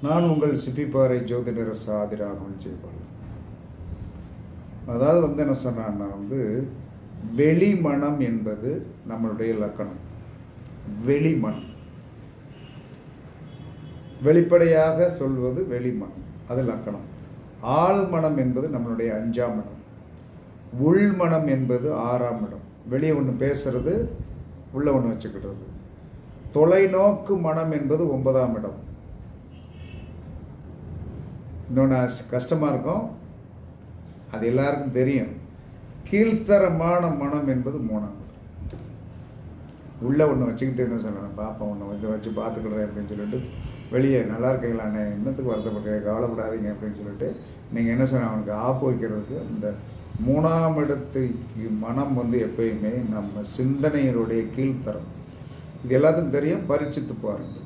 நான் உங்கள் சிப்பிப்பாறை ஜோதிடர் சாதிராகவன் ஜெயபாலன். அதாவது என்ன சொன்னான்னா வெளிமனம் என்பது நம்மளுடைய லக்கணம். வெளிமனம் வெளிப்படையாக சொல்வது வெளிமனம், அது லக்கணம். ஆழ்மனம் என்பது நம்மளுடைய 5ஆம் இடம். உள்மனம் என்பது 6ஆம் இடம். வெளியே ஒன்று பேசுறது, உள்ள ஒன்று வச்சுக்கிடுறது. தொலைநோக்கு மனம் என்பது 9ஆம் இடம். இன்னொன்று கஷ்டமாக இருக்கும், அது எல்லாருக்கும் தெரியும். கீழ்த்தரமான மனம் என்பது 3ஆம் இடம். உள்ளே ஒன்று வச்சுக்கிட்டு என்ன சொல்லணும், பாப்பா ஒன்று வச்சு பார்த்துக்கிடுறேன் அப்படின்னு சொல்லிட்டு வெளியே நல்லா இருக்கீங்களாண்ணே, இன்னத்துக்கு வருத்தப்படுறேன், கவலைப்படாதீங்க அப்படின்னு சொல்லிட்டு நீங்கள் என்ன சொன்ன அவனுக்கு ஆப்பு வைக்கிறதுக்கு இந்த 3ஆம் இடத்துக்கு மனம் எப்பயுமே நம்ம சிந்தனையினுடைய கீழ்த்தரம். இது எல்லாத்துக்கும் தெரியும், பரீட்சித்து பாருங்கள்.